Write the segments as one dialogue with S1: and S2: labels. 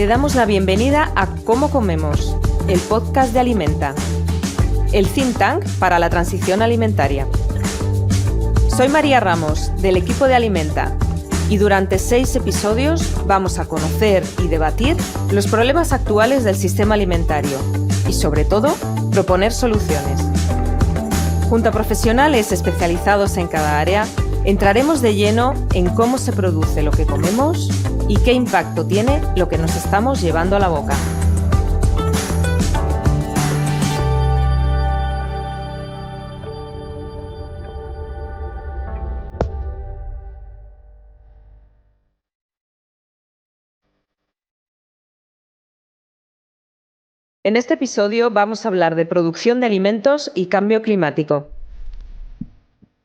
S1: Te damos la bienvenida a Cómo Comemos, el podcast de Alimenta, el think tank para la transición alimentaria. Soy María Ramos, del equipo de Alimenta, y durante 6 episodios vamos a conocer y debatir los problemas actuales del sistema alimentario y, sobre todo, proponer soluciones. Junto a profesionales especializados en cada área, entraremos de lleno en cómo se produce lo que comemos y qué impacto tiene lo que nos estamos llevando a la boca. En este episodio vamos a hablar de producción de alimentos y cambio climático.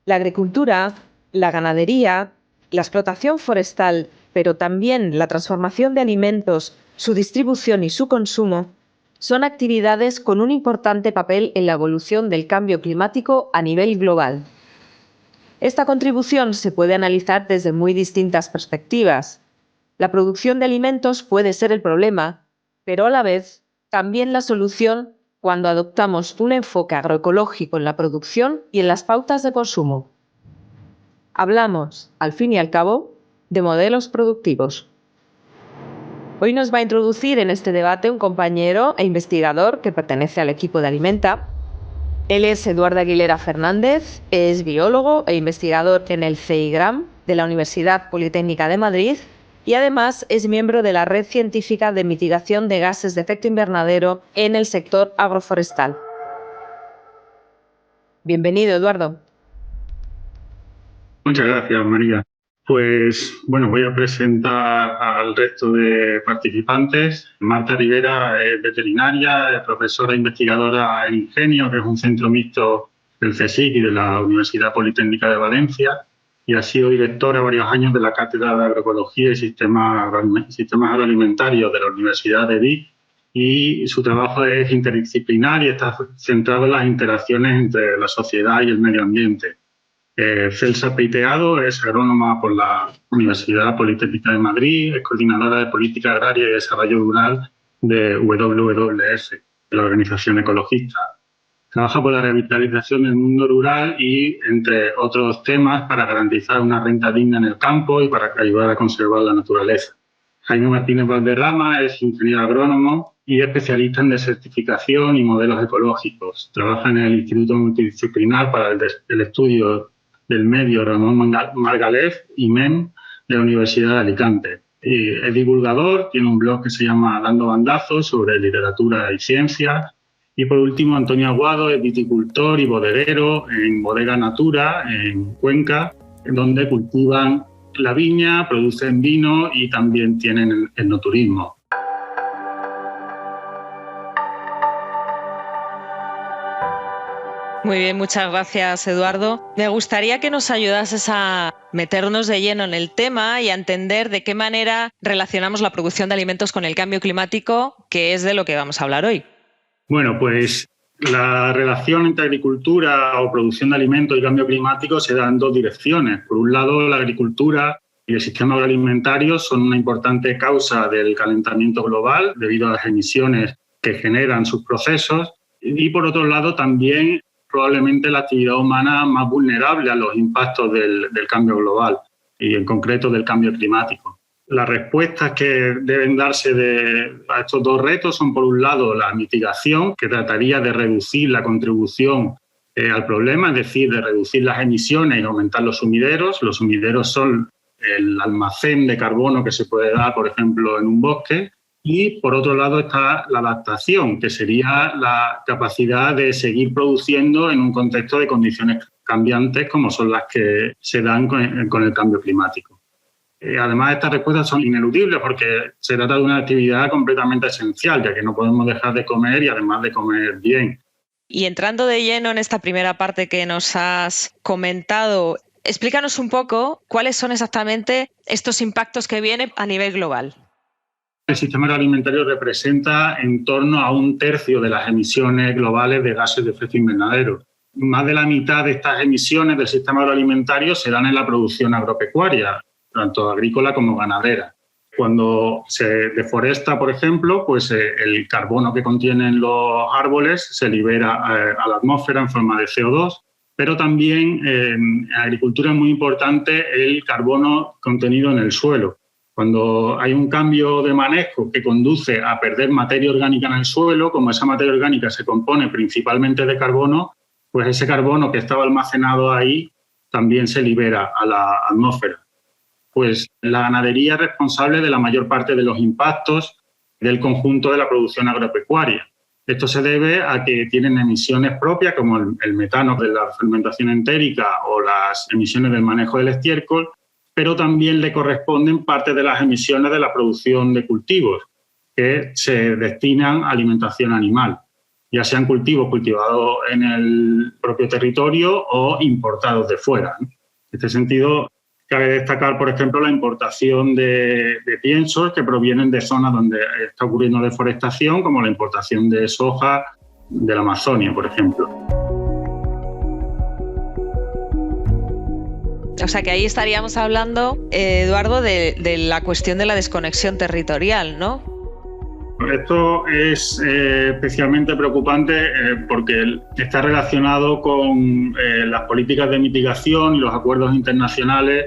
S1: La agricultura, la ganadería, la explotación forestal, pero también la transformación de alimentos, su distribución y su consumo, son actividades con un importante papel en la evolución del cambio climático a nivel global. Esta contribución se puede analizar desde muy distintas perspectivas. La producción de alimentos puede ser el problema, pero a la vez también la solución cuando adoptamos un enfoque agroecológico en la producción y en las pautas de consumo. Hablamos, al fin y al cabo, de modelos productivos. Hoy nos va a introducir en este debate un compañero e investigador que pertenece al equipo de Alimenta. Él es Eduardo Aguilera Fernández, es biólogo e investigador en el CEIGRAM de la Universidad Politécnica de Madrid y además es miembro de la Red Científica de Mitigación de Gases de Efecto Invernadero en el sector agroforestal. Bienvenido, Eduardo.
S2: Muchas gracias, María. Pues bueno, voy a presentar al resto de participantes. Marta Rivera es veterinaria, es profesora e investigadora en Ingenio, que es un centro mixto del CSIC y de la Universidad Politécnica de Valencia, y ha sido directora varios años de la Cátedra de Agroecología y Sistemas Agroalimentarios de la Universidad de Vic, y su trabajo es interdisciplinar y está centrado en las interacciones entre la sociedad y el medio ambiente. Celsa Peiteado es agrónoma por la Universidad Politécnica de Madrid, es coordinadora de Política Agraria y Desarrollo Rural de WWF, de la organización ecologista. Trabaja por la revitalización del mundo rural y, entre otros temas, para garantizar una renta digna en el campo y para ayudar a conservar la naturaleza. Jaime Martínez Valderrama es ingeniero agrónomo y especialista en desertificación y modelos ecológicos. Trabaja en el Instituto Multidisciplinar para el Estudio del Medio Ramón Margalef, IMEM, de la Universidad de Alicante. Es divulgador, tiene un blog que se llama Dando Bandazos sobre literatura y ciencia. Y por último, Antonio Aguado es viticultor y bodeguero en Bodega Natura, en Cuenca, donde cultivan la viña, producen vino y también tienen etnoturismo.
S1: Muy bien, muchas gracias, Eduardo. Me gustaría que nos ayudases a meternos de lleno en el tema y a entender de qué manera relacionamos la producción de alimentos con el cambio climático, que es de lo que vamos a hablar hoy.
S2: Bueno, pues la relación entre agricultura o producción de alimentos y cambio climático se da en 2 direcciones. Por un lado, la agricultura y el sistema agroalimentario son una importante causa del calentamiento global debido a las emisiones que generan sus procesos. Y por otro lado, también probablemente la actividad humana más vulnerable a los impactos del cambio global y en concreto del cambio climático. Las respuestas que deben darse a estos 2 retos son, por un lado, la mitigación, que trataría de reducir la contribución al problema, es decir, de reducir las emisiones y aumentar los sumideros. Los sumideros son el almacén de carbono que se puede dar, por ejemplo, en un bosque. Y, por otro lado, está la adaptación, que sería la capacidad de seguir produciendo en un contexto de condiciones cambiantes como son las que se dan con el cambio climático. Además, estas respuestas son ineludibles porque se trata de una actividad completamente esencial, ya que no podemos dejar de comer y además de comer bien.
S1: Y entrando de lleno en esta primera parte que nos has comentado, explícanos un poco cuáles son exactamente estos impactos que vienen a nivel global.
S2: El sistema agroalimentario representa en torno a 1/3 de las emisiones globales de gases de efecto invernadero. Más de la mitad de estas emisiones del sistema agroalimentario se dan en la producción agropecuaria, tanto agrícola como ganadera. Cuando se deforesta, por ejemplo, pues el carbono que contienen los árboles se libera a la atmósfera en forma de CO2, pero también en agricultura es muy importante el carbono contenido en el suelo. Cuando hay un cambio de manejo que conduce a perder materia orgánica en el suelo, como esa materia orgánica se compone principalmente de carbono, pues ese carbono que estaba almacenado ahí también se libera a la atmósfera. Pues la ganadería es responsable de la mayor parte de los impactos del conjunto de la producción agropecuaria. Esto se debe a que tienen emisiones propias, como el metano de la fermentación entérica o las emisiones del manejo del estiércol, pero también le corresponden parte de las emisiones de la producción de cultivos, que se destinan a alimentación animal, ya sean cultivos cultivados en el propio territorio o importados de fuera. En este sentido, cabe destacar, por ejemplo, la importación de piensos que provienen de zonas donde está ocurriendo deforestación, como la importación de soja de la Amazonia, por ejemplo.
S3: O sea que ahí estaríamos hablando, Eduardo, de la cuestión de la desconexión territorial, ¿no?
S2: Esto es especialmente preocupante porque está relacionado con las políticas de mitigación y los acuerdos internacionales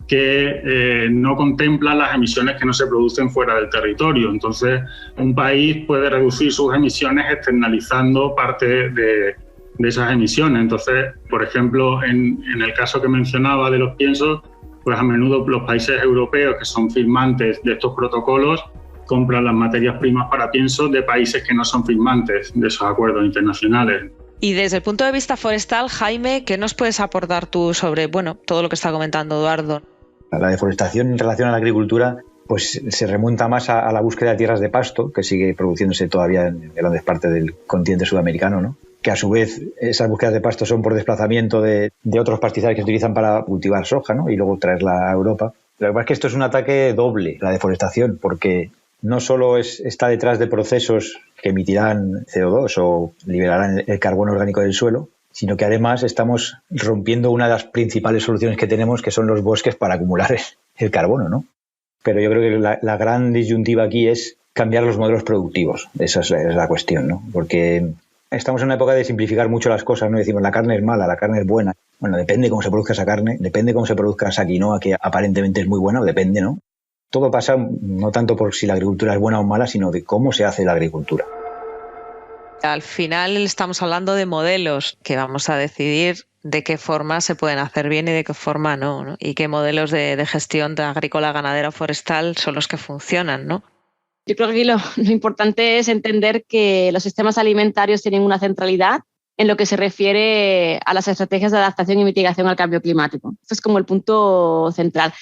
S2: que no contemplan las emisiones que no se producen fuera del territorio. Entonces, un país puede reducir sus emisiones externalizando parte de esas emisiones. Entonces, por ejemplo, en el caso que mencionaba de los piensos, pues a menudo los países europeos que son firmantes de estos protocolos compran las materias primas para piensos de países que no son firmantes de esos acuerdos internacionales.
S3: Y desde el punto de vista forestal, Jaime, ¿qué nos puedes aportar tú sobre todo lo que está comentando Eduardo?
S4: La deforestación en relación a la agricultura pues se remonta más a la búsqueda de tierras de pasto, que sigue produciéndose todavía en grandes partes del continente sudamericano, ¿no? Que a su vez esas búsquedas de pasto son por desplazamiento de otros pastizales que se utilizan para cultivar soja, ¿no? Y luego traerla a Europa. Lo que pasa es que esto es un ataque doble, la deforestación, porque no solo está detrás de procesos que emitirán CO2 o liberarán el carbono orgánico del suelo, sino que además estamos rompiendo una de las principales soluciones que tenemos, que son los bosques para acumular el carbono, ¿no? Pero yo creo que la gran disyuntiva aquí es cambiar los modelos productivos. Esa es la cuestión, ¿no? Porque estamos en una época de simplificar mucho las cosas, ¿no? Decimos, la carne es mala, la carne es buena. Bueno, depende cómo se produzca esa carne, depende cómo se produzca esa quinoa, que aparentemente es muy buena, o depende, ¿no? Todo pasa no tanto por si la agricultura es buena o mala, sino de cómo se hace la agricultura.
S3: Al final estamos hablando de modelos que vamos a decidir de qué forma se pueden hacer bien y de qué forma no, ¿no? Y qué modelos de gestión agrícola, ganadera o forestal son los que funcionan, ¿no?
S5: Yo creo que aquí lo importante es entender que los sistemas alimentarios tienen una centralidad en lo que se refiere a las estrategias de adaptación y mitigación al cambio climático. Esto es como el punto central.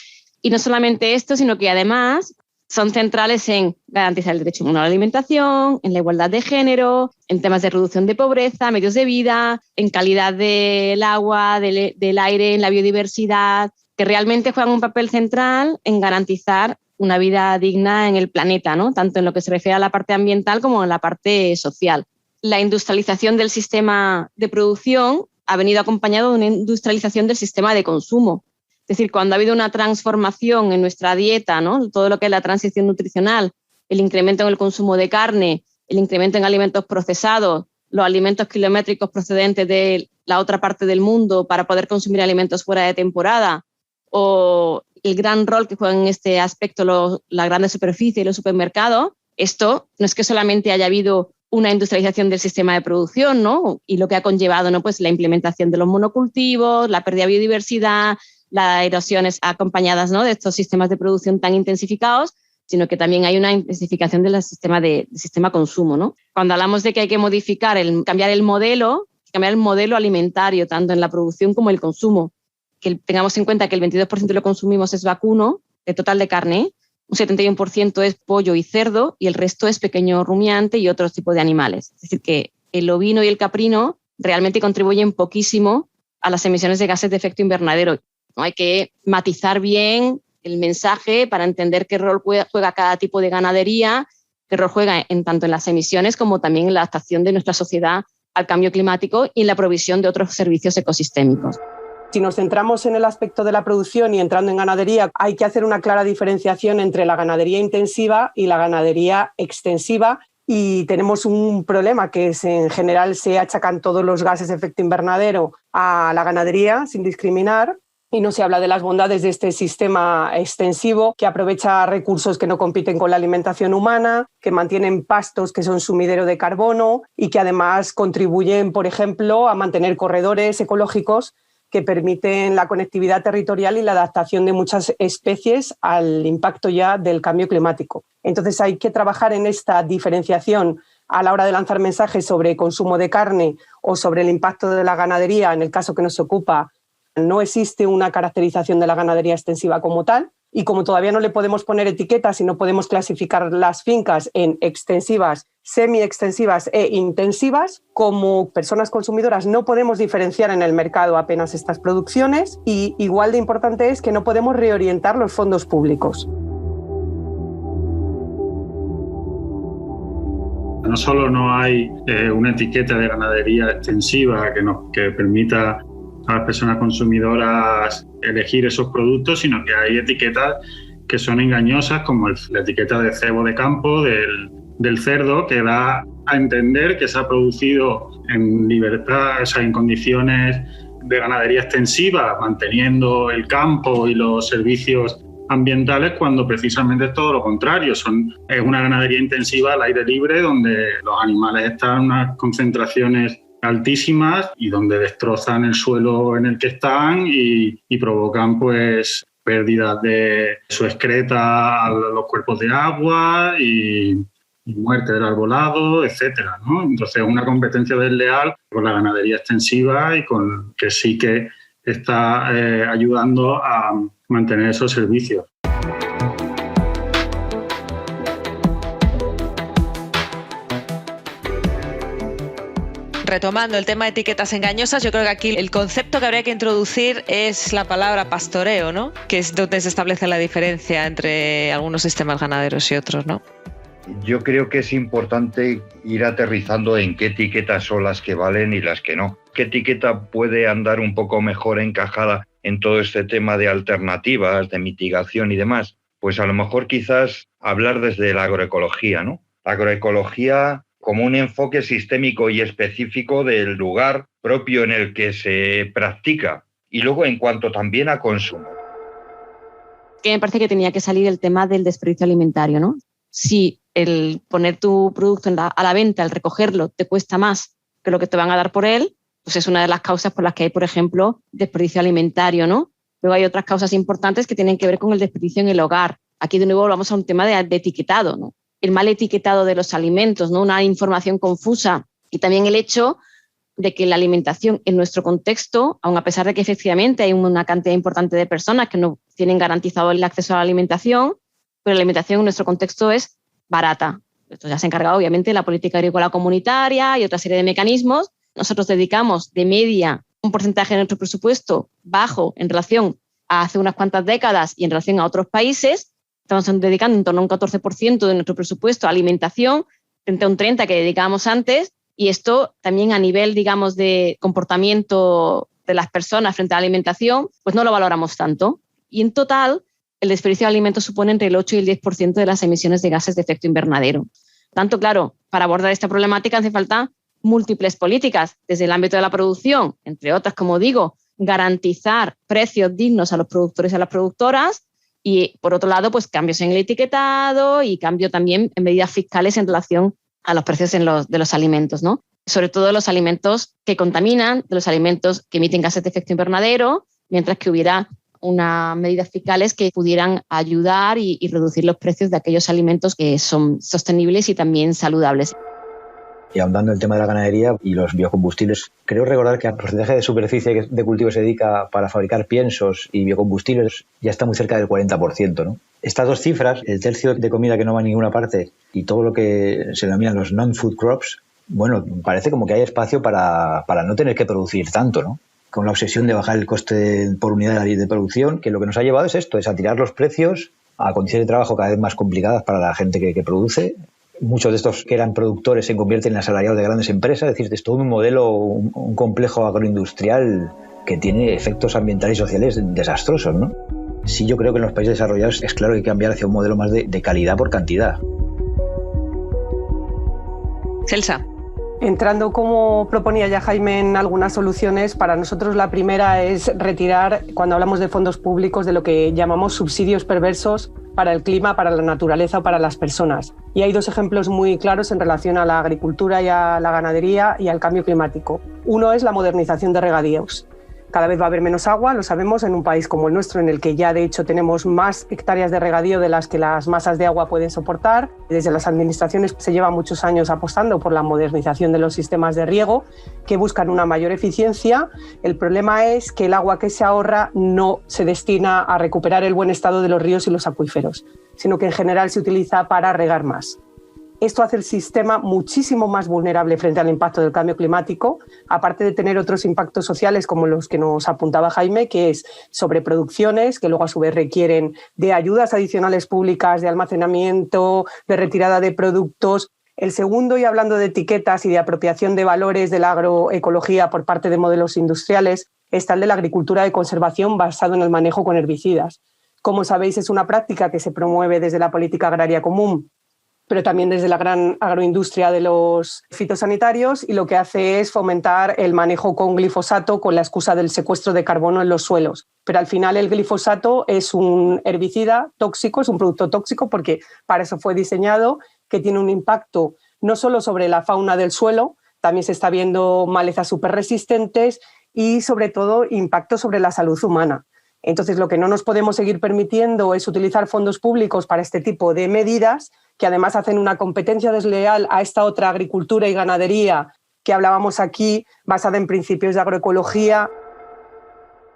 S5: Y no solamente esto, sino que además son centrales en garantizar el derecho a la alimentación, en la igualdad de género, en temas de reducción de pobreza, medios de vida, en calidad del agua, del aire, en la biodiversidad, que realmente juegan un papel central en garantizar una vida digna en el planeta, ¿no? Tanto en lo que se refiere a la parte ambiental como en la parte social. La industrialización del sistema de producción ha venido acompañado de una industrialización del sistema de consumo. Es decir, cuando ha habido una transformación en nuestra dieta, ¿no? Todo lo que es la transición nutricional, el incremento en el consumo de carne, el incremento en alimentos procesados, los alimentos kilométricos procedentes de la otra parte del mundo para poder consumir alimentos fuera de temporada, o el gran rol que juegan en este aspecto la grandes superficies y los supermercados, esto no es que solamente haya habido una industrialización del sistema de producción, ¿no? Y lo que ha conllevado, ¿no? Pues la implementación de los monocultivos, la pérdida de biodiversidad, las erosiones acompañadas, ¿no? De estos sistemas de producción tan intensificados, sino que también hay una intensificación del sistema consumo, ¿no? Cuando hablamos de que hay que cambiar el modelo alimentario, tanto en la producción como en el consumo, que tengamos en cuenta que el 22% de lo que consumimos es vacuno, de total de carne, un 71% es pollo y cerdo, y el resto es pequeño rumiante y otros tipos de animales. Es decir, que el ovino y el caprino realmente contribuyen poquísimo a las emisiones de gases de efecto invernadero. ¿No? Hay que matizar bien el mensaje para entender qué rol juega cada tipo de ganadería, qué rol juega tanto en las emisiones como también en la adaptación de nuestra sociedad al cambio climático y en la provisión de otros servicios ecosistémicos.
S6: Si nos centramos en el aspecto de la producción y entrando en ganadería, hay que hacer una clara diferenciación entre la ganadería intensiva y la ganadería extensiva. Y tenemos un problema que es, en general se achacan todos los gases de efecto invernadero a la ganadería sin discriminar. Y no se habla de las bondades de este sistema extensivo que aprovecha recursos que no compiten con la alimentación humana, que mantienen pastos que son sumidero de carbono y que además contribuyen, por ejemplo, a mantener corredores ecológicos que permiten la conectividad territorial y la adaptación de muchas especies al impacto ya del cambio climático. Entonces hay que trabajar en esta diferenciación a la hora de lanzar mensajes sobre consumo de carne o sobre el impacto de la ganadería, en el caso que nos ocupa. No existe una caracterización de la ganadería extensiva como tal y como todavía no le podemos poner etiquetas y no podemos clasificar las fincas en extensivas, semi-extensivas e intensivas, como personas consumidoras no podemos diferenciar en el mercado apenas estas producciones y igual de importante es que no podemos reorientar los fondos públicos.
S2: No solo no hay una etiqueta de ganadería extensiva que permita a las personas consumidoras elegir esos productos, sino que hay etiquetas que son engañosas, como la etiqueta de cebo de campo del cerdo, que da a entender que se ha producido en libertad, o sea, en condiciones de ganadería extensiva, manteniendo el campo y los servicios ambientales, cuando precisamente es todo lo contrario. Es una ganadería intensiva al aire libre, donde los animales están en unas concentraciones altísimas y donde destrozan el suelo en el que están y provocan pues pérdidas de su excreta a los cuerpos de agua y muerte del arbolado, etcétera, ¿no? Entonces es una competencia desleal con la ganadería extensiva y con que sí que está ayudando a mantener esos servicios.
S3: Retomando el tema de etiquetas engañosas, yo creo que aquí el concepto que habría que introducir es la palabra pastoreo, ¿no? Que es donde se establece la diferencia entre algunos sistemas ganaderos y otros, ¿no?
S7: Yo creo que es importante ir aterrizando en qué etiquetas son las que valen y las que no. ¿Qué etiqueta puede andar un poco mejor encajada en todo este tema de alternativas, de mitigación y demás? Pues a lo mejor quizás hablar desde la agroecología, ¿no? La agroecología como un enfoque sistémico y específico del lugar propio en el que se practica. Y luego en cuanto también a consumo.
S5: Que me parece que tenía que salir el tema del desperdicio alimentario, ¿no? Si el poner tu producto a la venta, el recogerlo, te cuesta más que lo que te van a dar por él, pues es una de las causas por las que hay, por ejemplo, desperdicio alimentario, ¿no? Luego hay otras causas importantes que tienen que ver con el desperdicio en el hogar. Aquí de nuevo vamos a un tema de etiquetado, ¿no? El mal etiquetado de los alimentos, ¿no? Una información confusa y también el hecho de que la alimentación en nuestro contexto, aun a pesar de que efectivamente hay una cantidad importante de personas que no tienen garantizado el acceso a la alimentación, pero la alimentación en nuestro contexto es barata. Esto ya se ha encargado obviamente la política agrícola comunitaria y otra serie de mecanismos. Nosotros dedicamos de media un porcentaje de nuestro presupuesto bajo en relación a hace unas cuantas décadas y en relación a otros países. Estamos dedicando en torno a un 14% de nuestro presupuesto a alimentación, frente a un 30% que dedicábamos antes, y esto también a nivel, digamos, de comportamiento de las personas frente a la alimentación, pues no lo valoramos tanto. Y en total, el desperdicio de alimentos supone entre el 8 y el 10% de las emisiones de gases de efecto invernadero. Tanto, claro, para abordar esta problemática hace falta múltiples políticas, desde el ámbito de la producción, entre otras, como digo, garantizar precios dignos a los productores y a las productoras, y por otro lado, pues cambios en el etiquetado y cambio también en medidas fiscales en relación a los precios de los alimentos, ¿no? Sobre todo los alimentos que contaminan, de los alimentos que emiten gases de efecto invernadero, mientras que hubiera unas medidas fiscales que pudieran ayudar y reducir los precios de aquellos alimentos que son sostenibles y también saludables.
S4: Y ahondando en el tema de la ganadería y los biocombustibles, creo recordar que el porcentaje de superficie de cultivo se dedica para fabricar piensos y biocombustibles ya está muy cerca del 40%, ¿no? Estas dos cifras, el tercio de comida que no va a ninguna parte y todo lo que se denominan los non-food crops, bueno, parece como que hay espacio para no tener que producir tanto, ¿no? Con la obsesión de bajar el coste por unidad de producción, que lo que nos ha llevado es esto, es a tirar los precios a condiciones de trabajo cada vez más complicadas para la gente que produce. Muchos de estos que eran productores se convierten en asalariados de grandes empresas, es decir, es todo un modelo, un complejo agroindustrial que tiene efectos ambientales y sociales desastrosos, ¿no? Sí, yo creo que en los países desarrollados es claro que hay que cambiar hacia un modelo más de calidad por cantidad.
S3: Celsa.
S6: Entrando, como proponía ya Jaime, en algunas soluciones, para nosotros la primera es retirar, cuando hablamos de fondos públicos, de lo que llamamos subsidios perversos para el clima, para la naturaleza o para las personas. Y hay dos ejemplos muy claros en relación a la agricultura y a la ganadería y al cambio climático. Uno es la modernización de regadíos. Cada vez va a haber menos agua, lo sabemos, en un país como el nuestro, en el que ya de hecho tenemos más hectáreas de regadío de las que las masas de agua pueden soportar. Desde las administraciones se lleva muchos años apostando por la modernización de los sistemas de riego que buscan una mayor eficiencia. El problema es que el agua que se ahorra no se destina a recuperar el buen estado de los ríos y los acuíferos, sino que en general se utiliza para regar más. Esto hace el sistema muchísimo más vulnerable frente al impacto del cambio climático, aparte de tener otros impactos sociales como los que nos apuntaba Jaime, que es sobreproducciones, que luego a su vez requieren de ayudas adicionales públicas, de almacenamiento, de retirada de productos. El segundo, y hablando de etiquetas y de apropiación de valores de la agroecología por parte de modelos industriales, está el de la agricultura de conservación basado en el manejo con herbicidas. Como sabéis, es una práctica que se promueve desde la política agraria común, pero también desde la gran agroindustria de los fitosanitarios, y lo que hace es fomentar el manejo con glifosato con la excusa del secuestro de carbono en los suelos. Pero al final el glifosato es un herbicida tóxico, es un producto tóxico porque para eso fue diseñado, que tiene un impacto no solo sobre la fauna del suelo, también se está viendo malezas superresistentes y sobre todo impacto sobre la salud humana. Entonces, lo que no nos podemos seguir permitiendo es utilizar fondos públicos para este tipo de medidas, que además hacen una competencia desleal a esta otra agricultura y ganadería que hablábamos aquí, basada en principios de agroecología.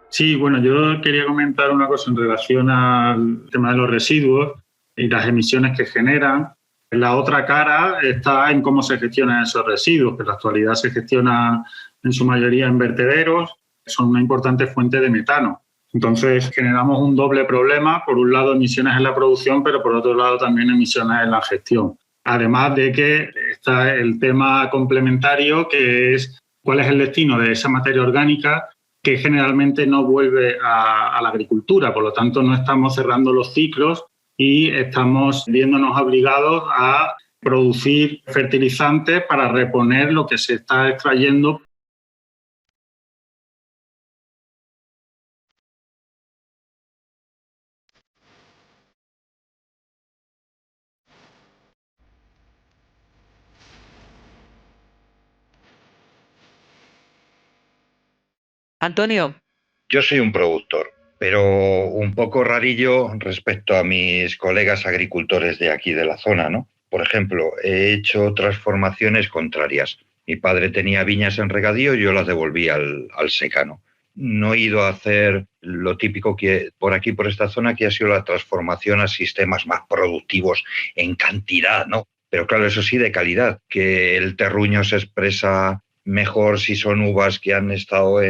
S2: Sí, bueno, yo quería comentar una cosa en relación al tema de los residuos y las emisiones que generan. La otra cara está en cómo se gestionan esos residuos, que en la actualidad se gestionan en su mayoría en vertederos, son una importante fuente de metano. Entonces, generamos un doble problema, por un lado emisiones en la producción, pero por otro lado también emisiones en la gestión. Además de que está el tema complementario, que es cuál es el destino de esa materia orgánica que generalmente no vuelve a la agricultura. Por lo tanto, no estamos cerrando los ciclos y estamos viéndonos obligados a producir fertilizantes para reponer lo que se está extrayendo.
S3: Antonio.
S7: Yo soy un productor, pero un poco rarillo respecto a mis colegas agricultores de aquí de la zona, ¿no? Por ejemplo, he hecho transformaciones contrarias. Mi padre tenía viñas en regadío y yo las devolví al secano. No he ido a hacer lo típico que por aquí, por esta zona, que ha sido la transformación a sistemas más productivos en cantidad, ¿no? Pero claro, eso sí, de calidad, que el terruño se expresa mejor si son uvas que han estado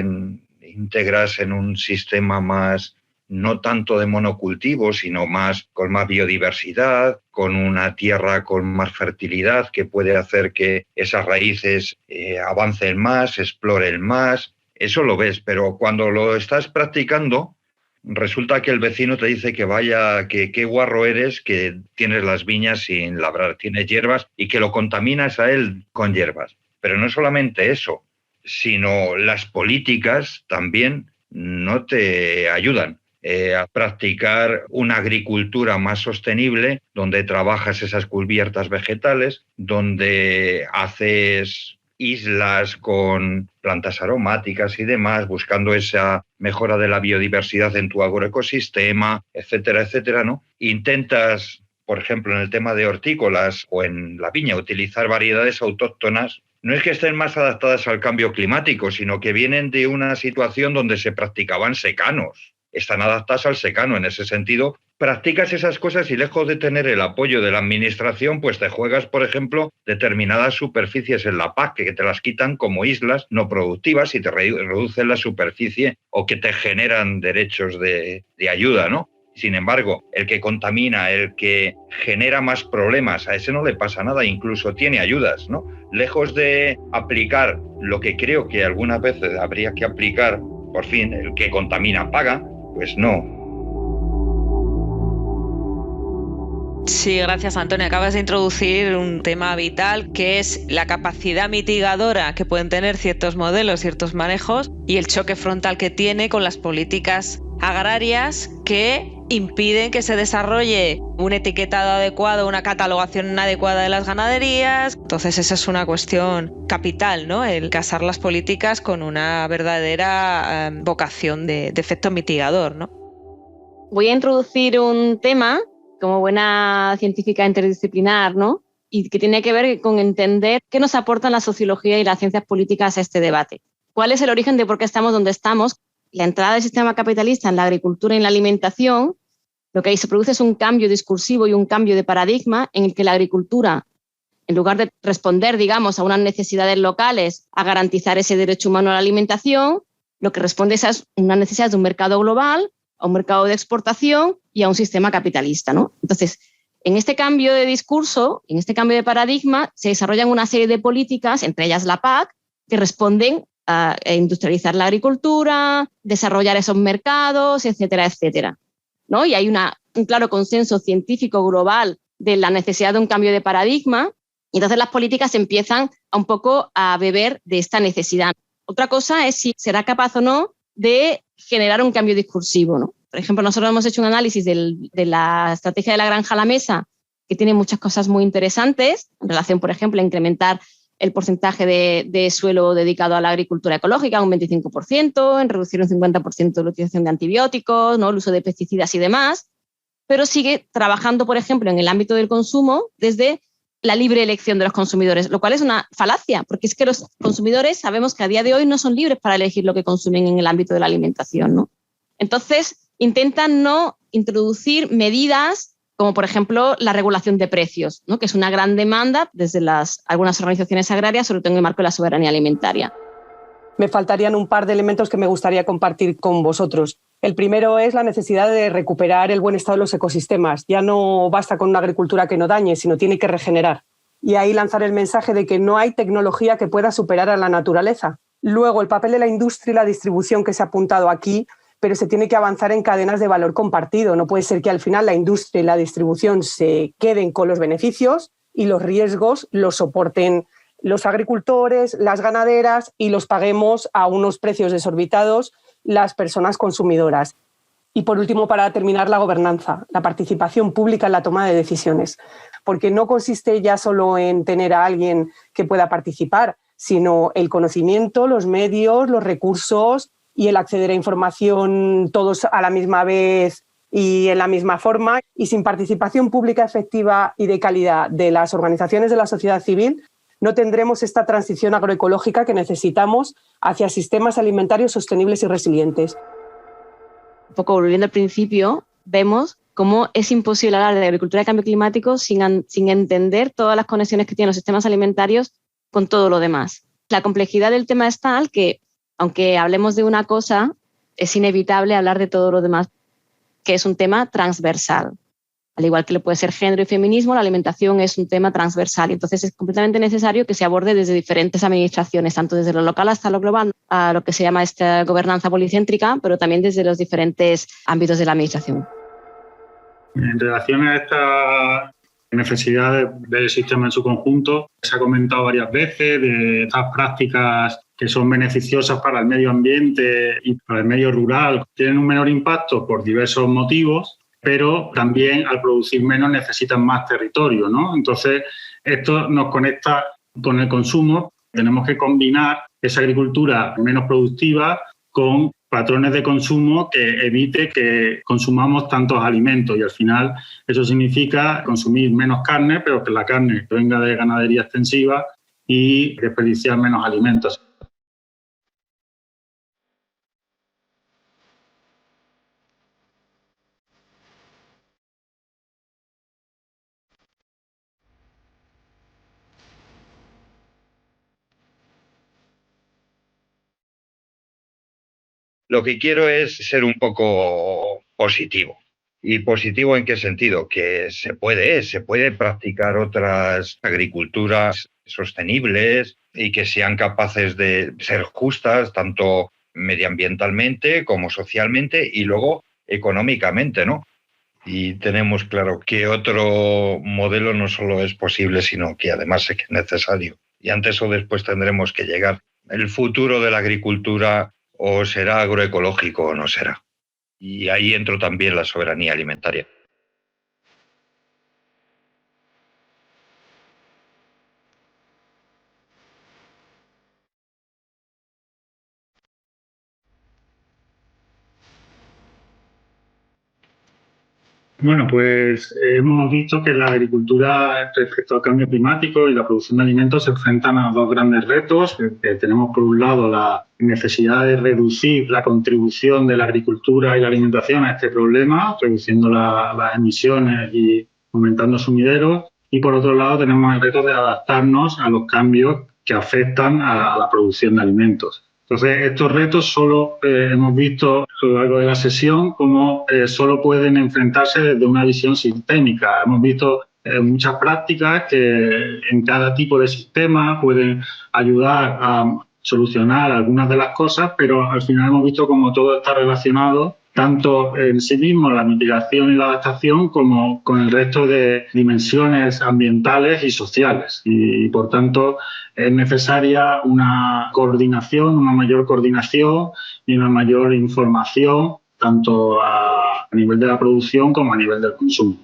S7: íntegras en un sistema más, no tanto de monocultivo, sino más con más biodiversidad, con una tierra con más fertilidad que puede hacer que esas raíces avancen más, exploren más. Eso lo ves, pero cuando lo estás practicando, resulta que el vecino te dice que vaya, que qué guarro eres, que tienes las viñas sin labrar, tienes hierbas y que lo contaminas a él con hierbas. Pero no solamente eso, sino las políticas también no te ayudan a practicar una agricultura más sostenible, donde trabajas esas cubiertas vegetales, donde haces islas con plantas aromáticas y demás, buscando esa mejora de la biodiversidad en tu agroecosistema, etcétera, etcétera, ¿no? Intentas, por ejemplo, en el tema de hortícolas o en la viña, utilizar variedades autóctonas. No es que estén más adaptadas al cambio climático, sino que vienen de una situación donde se practicaban secanos. Están adaptadas al secano. En ese sentido, practicas esas cosas y lejos de tener el apoyo de la administración, pues te juegas, por ejemplo, determinadas superficies en la PAC que te las quitan como islas no productivas y te reducen la superficie o que te generan derechos de ayuda, ¿no? Sin embargo, el que contamina, el que genera más problemas, a ese no le pasa nada, incluso tiene ayudas, ¿no? Lejos de aplicar lo que creo que algunas veces habría que aplicar, por fin, el que contamina paga, pues no.
S3: Sí, gracias Antonio. Acabas de introducir un tema vital que es la capacidad mitigadora que pueden tener ciertos modelos, ciertos manejos y el choque frontal que tiene con las políticas agrarias que impiden que se desarrolle un etiquetado adecuado, una catalogación adecuada de las ganaderías. Entonces esa es una cuestión capital, ¿no? El casar las políticas con una verdadera vocación de efecto mitigador, ¿no?
S5: Voy a introducir un tema como buena científica interdisciplinar, ¿no? Y que tiene que ver con entender qué nos aportan la sociología y las ciencias políticas a este debate. ¿Cuál es el origen de por qué estamos donde estamos? La entrada del sistema capitalista en la agricultura y en la alimentación, lo que ahí se produce es un cambio discursivo y un cambio de paradigma en el que la agricultura, en lugar de responder, digamos, a unas necesidades locales, a garantizar ese derecho humano a la alimentación, lo que responde es una necesidad de un mercado global, a un mercado de exportación y a un sistema capitalista, ¿no? Entonces, en este cambio de discurso, en este cambio de paradigma, se desarrollan una serie de políticas, entre ellas la PAC, que responden a industrializar la agricultura, desarrollar esos mercados, etcétera, etcétera, ¿no? Y hay un claro consenso científico global de la necesidad de un cambio de paradigma, y entonces las políticas empiezan un poco a beber de esta necesidad. Otra cosa es si será capaz o no de generar un cambio discursivo, ¿no? Por ejemplo, nosotros hemos hecho un análisis de la estrategia de la granja a la mesa, que tiene muchas cosas muy interesantes en relación, por ejemplo, a incrementar el porcentaje de suelo dedicado a la agricultura ecológica un 25%, en reducir un 50% la utilización de antibióticos, ¿no? El uso de pesticidas y demás, pero sigue trabajando, por ejemplo, en el ámbito del consumo desde la libre elección de los consumidores, lo cual es una falacia, porque es que los consumidores sabemos que a día de hoy no son libres para elegir lo que consumen en el ámbito de la alimentación, ¿no? Entonces, intentan no introducir medidas como, por ejemplo, la regulación de precios, ¿no? Que es una gran demanda desde algunas organizaciones agrarias, sobre todo en el marco de la soberanía alimentaria.
S6: Me faltarían un par de elementos que me gustaría compartir con vosotros. El primero es la necesidad de recuperar el buen estado de los ecosistemas. Ya no basta con una agricultura que no dañe, sino tiene que regenerar. Y ahí lanzar el mensaje de que no hay tecnología que pueda superar a la naturaleza. Luego, el papel de la industria y la distribución que se ha apuntado aquí, pero se tiene que avanzar en cadenas de valor compartido. No puede ser que al final la industria y la distribución se queden con los beneficios y los riesgos los soporten los agricultores, las ganaderas y los paguemos a unos precios desorbitados las personas consumidoras. Y por último, para terminar, la gobernanza, la participación pública en la toma de decisiones, porque no consiste ya solo en tener a alguien que pueda participar, sino el conocimiento, los medios, los recursos y el acceder a información todos a la misma vez y en la misma forma. Y sin participación pública efectiva y de calidad de las organizaciones de la sociedad civil, no tendremos esta transición agroecológica que necesitamos hacia sistemas alimentarios sostenibles y resilientes.
S5: Un poco volviendo al principio, vemos cómo es imposible hablar de agricultura de cambio climático sin entender todas las conexiones que tienen los sistemas alimentarios con todo lo demás. La complejidad del tema es tal que, aunque hablemos de una cosa, es inevitable hablar de todo lo demás, que es un tema transversal. Al igual que lo puede ser género y feminismo, la alimentación es un tema transversal. Entonces es completamente necesario que se aborde desde diferentes administraciones, tanto desde lo local hasta lo global, a lo que se llama esta gobernanza policéntrica, pero también desde los diferentes ámbitos de la administración.
S2: En relación a esta necesidad del sistema en su conjunto, se ha comentado varias veces de estas prácticas que son beneficiosas para el medio ambiente y para el medio rural. Tienen un menor impacto por diversos motivos, pero también al producir menos necesitan más territorio, ¿no? Entonces, esto nos conecta con el consumo. Tenemos que combinar esa agricultura menos productiva con patrones de consumo que evite que consumamos tantos alimentos y al final eso significa consumir menos carne, pero que la carne venga de ganadería extensiva y desperdiciar menos alimentos.
S7: Lo que quiero es ser un poco positivo. ¿Y positivo en qué sentido? Que se puede practicar otras agriculturas sostenibles y que sean capaces de ser justas, tanto medioambientalmente, como socialmente y luego económicamente, ¿no? Y tenemos claro que otro modelo no solo es posible, sino que además es necesario. Y antes o después tendremos que llegar. El futuro de la agricultura o será agroecológico o no será. Y ahí entró también la soberanía alimentaria.
S2: Bueno, pues hemos visto que la agricultura respecto al cambio climático y la producción de alimentos se enfrentan a dos grandes retos. Que tenemos por un lado la necesidad de reducir la contribución de la agricultura y la alimentación a este problema, reduciendo las emisiones y aumentando sumideros. Y por otro lado tenemos el reto de adaptarnos a los cambios que afectan a la producción de alimentos. Entonces, estos retos solo hemos visto a lo largo de la sesión cómo solo pueden enfrentarse desde una visión sistémica. Hemos visto muchas prácticas que en cada tipo de sistema pueden ayudar a solucionar algunas de las cosas, pero al final hemos visto cómo todo está relacionado, tanto en sí mismo, la mitigación y la adaptación, como con el resto de dimensiones ambientales y sociales. Y por tanto, es necesaria una coordinación, una mayor coordinación y una mayor información, tanto a nivel de la producción como a nivel del consumo.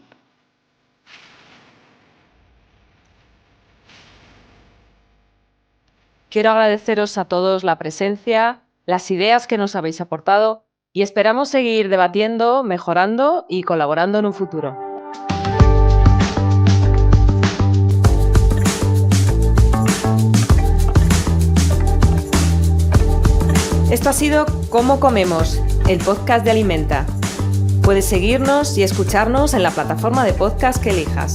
S1: Quiero agradeceros a todos la presencia, las ideas que nos habéis aportado y esperamos seguir debatiendo, mejorando y colaborando en un futuro. Esto ha sido Cómo Comemos, el podcast de Alimenta. Puedes seguirnos y escucharnos en la plataforma de podcast que elijas.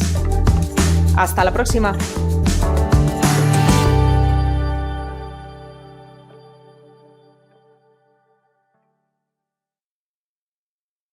S1: Hasta la próxima.